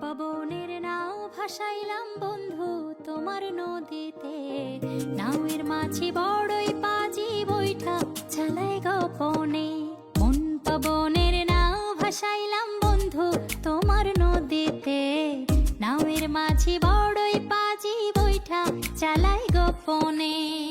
পবনের নাও ভাসাইলাম বন্ধু তোমার নদীতে। নাওয়ের মাঝি বড়ই পাজি বৈঠা চালাই গোপনে। মন পবনের নাও ভাসাইলাম বন্ধু তোমার নদীতে। নাওয়ের মাঝি বড়ই পাজি বৈঠা চালাই গোপনে।